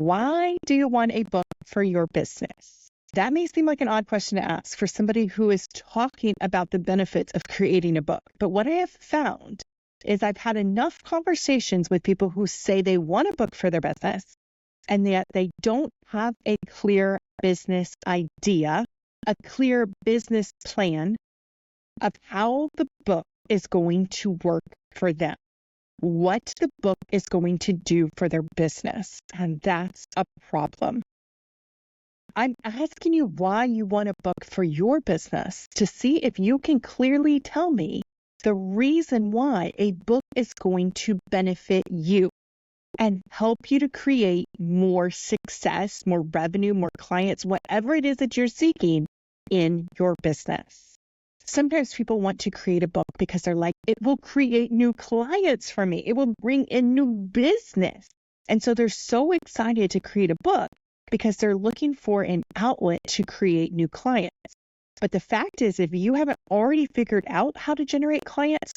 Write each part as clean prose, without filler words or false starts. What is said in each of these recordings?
Why do you want a book for your business? That may seem like an odd question to ask for somebody who is talking about the benefits of creating a book. But what I have found is I've had enough conversations with people who say they want a book for their business and yet they don't have a clear business idea, a clear business plan of how the book is going to work for them, what the book is going to do for their business. And that's a problem. I'm asking you why you want a book for your business to see if you can clearly tell me the reason why a book is going to benefit you and help you to create more success, more revenue, more clients, whatever it is that you're seeking in your business. Sometimes people want to create a book because they're like, it will create new clients for me. It will bring in new business. And so they're so excited to create a book because they're looking for an outlet to create new clients. But the fact is, if you haven't already figured out how to generate clients,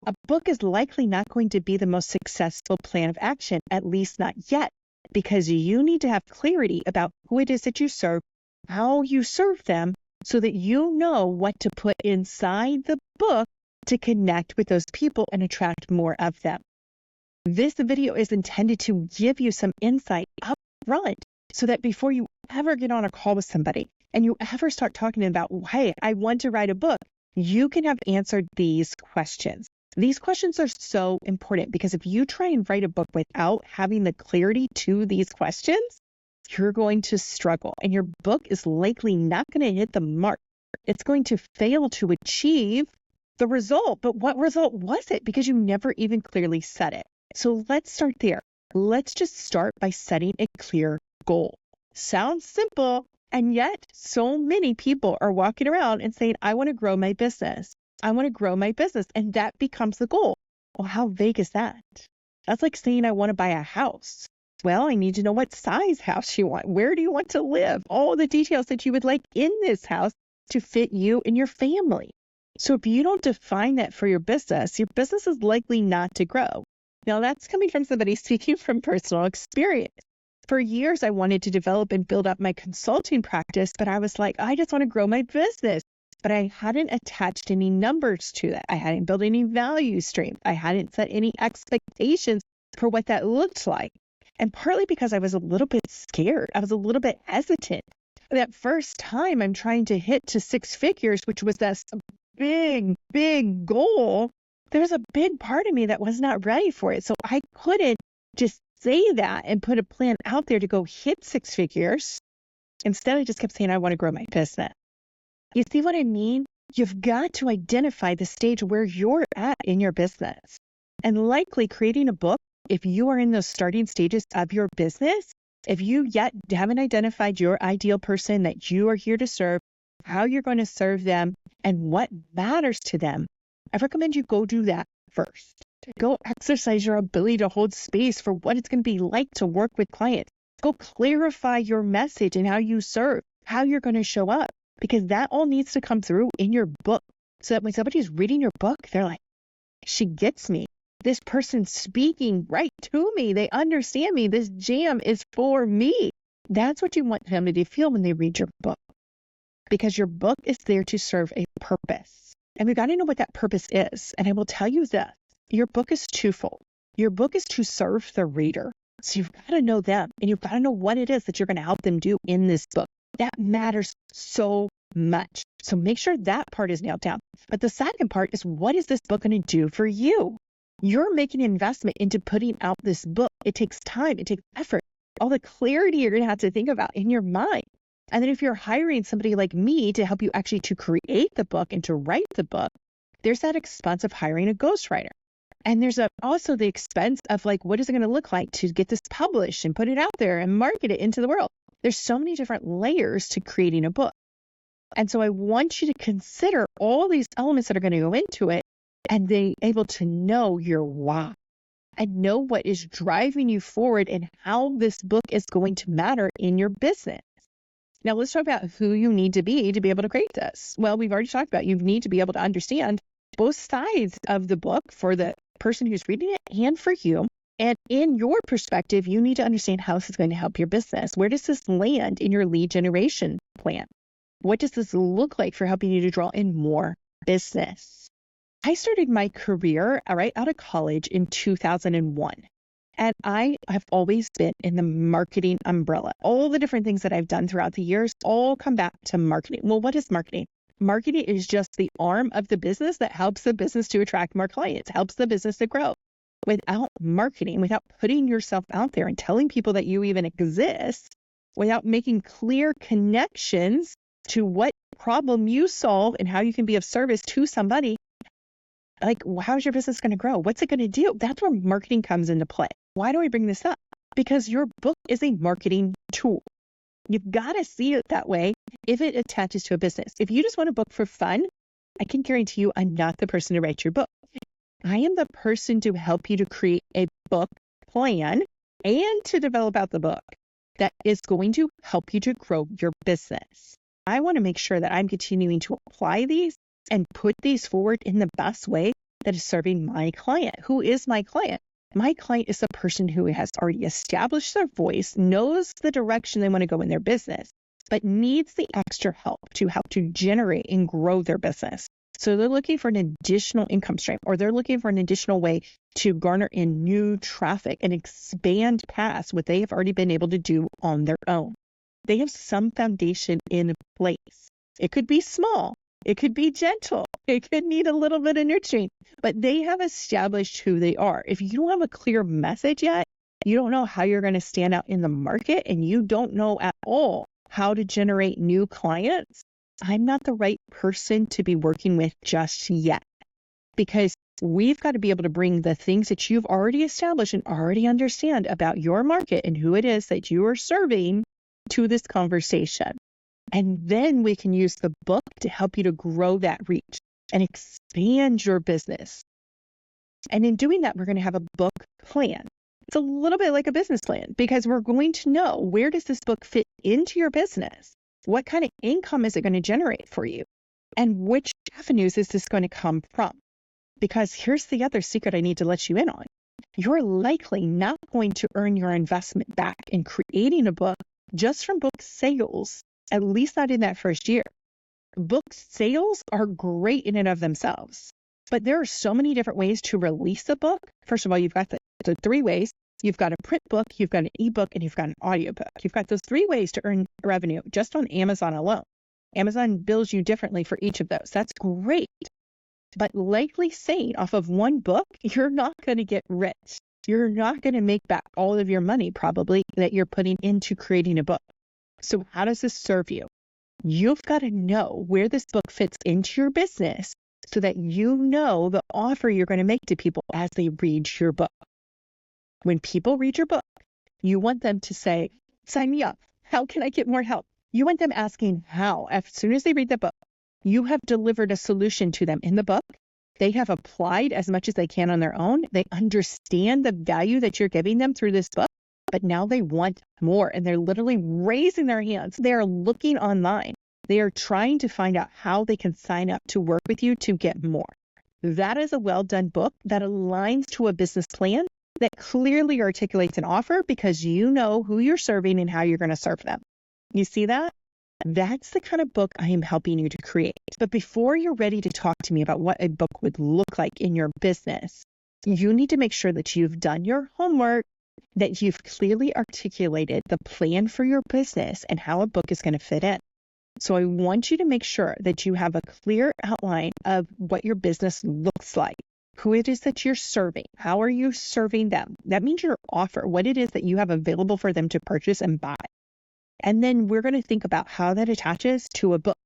a book is likely not going to be the most successful plan of action, at least not yet, because you need to have clarity about who it is that you serve, how you serve them, so that you know what to put inside the book to connect with those people and attract more of them. This video is intended to give you some insight up front so that before you ever get on a call with somebody and you ever start talking about, hey, I want to write a book, you can have answered these questions. These questions are so important because if you try and write a book without having the clarity to these questions, you're going to struggle and your book is likely not going to hit the mark. It's going to fail to achieve the result. But what result was it? Because you never even clearly said it. So let's start there. Let's just start by setting a clear goal. Sounds simple. And yet so many people are walking around and saying, I want to grow my business. I want to grow my business. And that becomes the goal. Well, how vague is that? That's like saying I want to buy a house. Well, I need to know what size house you want. Where do you want to live? All the details that you would like in this house to fit you and your family. So if you don't define that for your business is likely not to grow. Now that's coming from somebody speaking from personal experience. For years, I wanted to develop and build up my consulting practice, but I was like, I just want to grow my business. But I hadn't attached any numbers to that. I hadn't built any value stream. I hadn't set any expectations for what that looked like. And partly because I was a little bit scared. I was a little bit hesitant. That first time I'm trying to hit to 6 figures, which was this big, big goal, there's a big part of me that was not ready for it. So I couldn't just say that and put a plan out there to go hit 6 figures. Instead, I just kept saying, I want to grow my business. You see what I mean? You've got to identify the stage where you're at in your business. And likely creating a book, if you are in those starting stages of your business, if you yet haven't identified your ideal person that you are here to serve, how you're going to serve them, and what matters to them, I recommend you go do that first. Go exercise your ability to hold space for what it's going to be like to work with clients. Go clarify your message and how you serve, how you're going to show up, because that all needs to come through in your book so that when somebody's reading your book, they're like, she gets me. This person's speaking right to me. They understand me. This jam is for me. That's what you want them to feel when they read your book, because your book is there to serve a purpose. And we've got to know what that purpose is. And I will tell you this, your book is twofold. Your book is to serve the reader. So you've got to know them and you've got to know what it is that you're going to help them do in this book. That matters so much. So make sure that part is nailed down. But the second part is, what is this book going to do for you? You're making an investment into putting out this book. It takes time. It takes effort. All the clarity you're going to have to think about in your mind. And then if you're hiring somebody like me to help you actually to create the book and to write the book, there's that expense of hiring a ghostwriter. And there's also the expense of like, what is it going to look like to get this published and put it out there and market it into the world? There's so many different layers to creating a book. And so I want you to consider all these elements that are going to go into it and be able to know your why and know what is driving you forward and how this book is going to matter in your business. Now let's talk about who you need to be able to create this. Well, we've already talked about you need to be able to understand both sides of the book for the person who's reading it and for you. And in your perspective, you need to understand how this is going to help your business. Where does this land in your lead generation plan? What does this look like for helping you to draw in more business? I started my career right out of college in 2001. And I have always been in the marketing umbrella. All the different things that I've done throughout the years all come back to marketing. Well, what is marketing? Marketing is just the arm of the business that helps the business to attract more clients, helps the business to grow. Without marketing, without putting yourself out there and telling people that you even exist, without making clear connections to what problem you solve and how you can be of service to somebody, like, how's your business going to grow? What's it going to do? That's where marketing comes into play. Why do I bring this up? Because your book is a marketing tool. You've got to see it that way if it attaches to a business. If you just want a book for fun, I can guarantee you I'm not the person to write your book. I am the person to help you to create a book plan and to develop out the book that is going to help you to grow your business. I want to make sure that I'm continuing to apply these and put these forward in the best way that is serving my client. Who is my client? My client is the person who has already established their voice, knows the direction they want to go in their business, but needs the extra help to generate and grow their business. So they're looking for an additional income stream, or they're looking for an additional way to garner in new traffic and expand past what they have already been able to do on their own. They have some foundation in place. It could be small. It could be gentle. It could need a little bit of nurturing, but they have established who they are. If you don't have a clear message yet, you don't know how you're going to stand out in the market, and you don't know at all how to generate new clients, I'm not the right person to be working with just yet, because we've got to be able to bring the things that you've already established and already understand about your market and who it is that you are serving to this conversation. And then we can use the book to help you to grow that reach and expand your business. And in doing that, we're going to have a book plan. It's a little bit like a business plan, because we're going to know, where does this book fit into your business? What kind of income is it going to generate for you? And which avenues is this going to come from? Because here's the other secret I need to let you in on. You're likely not going to earn your investment back in creating a book just from book sales, at least not in that first year. Book sales are great in and of themselves, but there are so many different ways to release a book. First of all, you've got the three ways. You've got a print book, you've got an ebook, and you've got an audiobook. You've got those three ways to earn revenue just on Amazon alone. Amazon bills you differently for each of those. That's great. But likely saying, off of one book, you're not going to get rich. You're not going to make back all of your money probably that you're putting into creating a book. So how does this serve you? You've got to know where this book fits into your business so that you know the offer you're going to make to people as they read your book. When people read your book, you want them to say, sign me up. How can I get more help? You want them asking how. As soon as they read the book, you have delivered a solution to them in the book. They have applied as much as they can on their own. They understand the value that you're giving them through this book, but now they want more, and they're literally raising their hands. They are looking online. They are trying to find out how they can sign up to work with you to get more. That is a well-done book that aligns to a business plan that clearly articulates an offer, because you know who you're serving and how you're going to serve them. You see that? That's the kind of book I am helping you to create. But before you're ready to talk to me about what a book would look like in your business, you need to make sure that you've done your homework, that you've clearly articulated the plan for your business and how a book is going to fit in. So I want you to make sure that you have a clear outline of what your business looks like, who it is that you're serving, how are you serving them. That means your offer, what it is that you have available for them to purchase and buy. And then we're going to think about how that attaches to a book.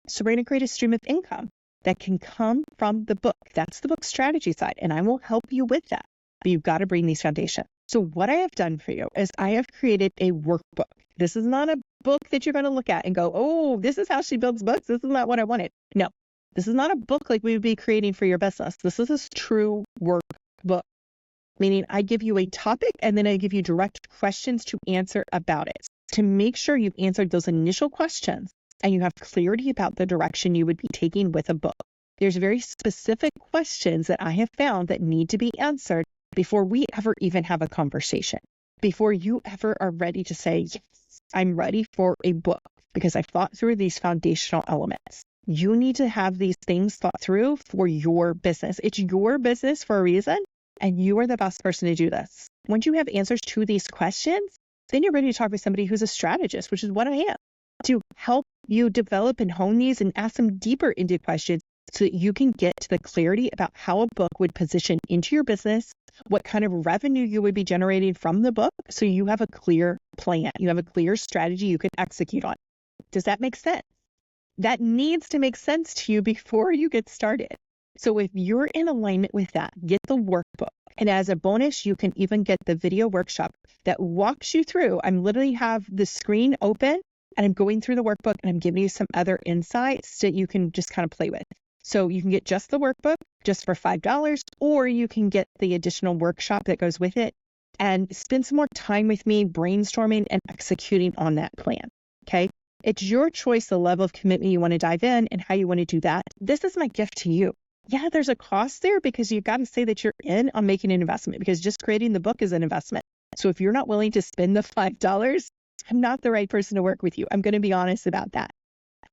So we're going to create a stream of income that can come from the book. That's the book strategy side, and I will help you with that. But you've got to bring these foundations. So what I have done for you is I have created a workbook. This is not a book that you're going to look at and go, oh, this is how she builds books. This is not what I wanted. No, this is not a book like we would be creating for your business. This is a true workbook, meaning I give you a topic and then I give you direct questions to answer about it, to make sure you've answered those initial questions and you have clarity about the direction you would be taking with a book. There's very specific questions that I have found that need to be answered before we ever even have a conversation, before you ever are ready to say, yes, I'm ready for a book because I've thought through these foundational elements. You need to have these things thought through for your business. It's your business for a reason, and you are the best person to do this. Once you have answers to these questions, then you're ready to talk with somebody who's a strategist, which is what I am, to help you develop and hone these and ask them deeper into questions so that you can get to the clarity about how a book would position into your business, what kind of revenue you would be generating from the book, so you have a clear plan. You have a clear strategy you can execute on. Does that make sense? That needs to make sense to you before you get started. So if you're in alignment with that, get the workbook. And as a bonus, you can even get the video workshop that walks you through. I literally have the screen open and I'm going through the workbook and I'm giving you some other insights that you can just kind of play with. So you can get just the workbook just for $5, or you can get the additional workshop that goes with it and spend some more time with me brainstorming and executing on that plan. Okay. It's your choice, the level of commitment you want to dive in and how you want to do that. This is my gift to you. Yeah, there's a cost there because you got to say that you're in on making an investment, because just creating the book is an investment. So if you're not willing to spend the $5, I'm not the right person to work with you. I'm going to be honest about that.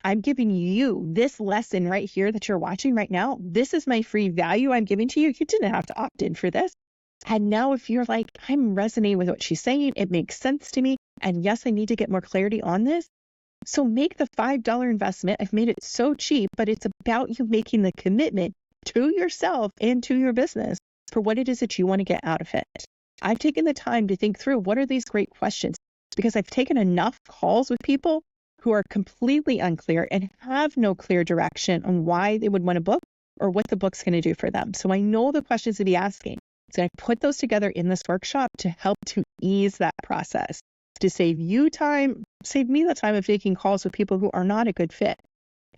I'm giving you this lesson right here that you're watching right now. This is my free value I'm giving to you. You didn't have to opt in for this. And now if you're like, I'm resonating with what she's saying, it makes sense to me. And yes, I need to get more clarity on this. So make the $5 investment. I've made it so cheap, but it's about you making the commitment to yourself and to your business for what it is that you want to get out of it. I've taken the time to think through what are these great questions, because I've taken enough calls with people who are completely unclear and have no clear direction on why they would want a book or what the book's going to do for them. So I know the questions to be asking. So I put those together in this workshop to help to ease that process, to save you time, save me the time of taking calls with people who are not a good fit,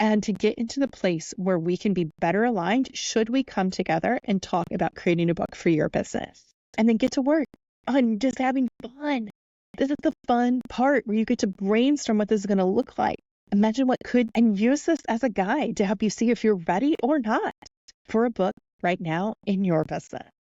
and to get into the place where we can be better aligned should we come together and talk about creating a book for your business, and then get to work on just having fun. This is the fun part where you get to brainstorm what this is going to look like. Imagine what could, and use this as a guide to help you see if you're ready or not for a book right now in your business.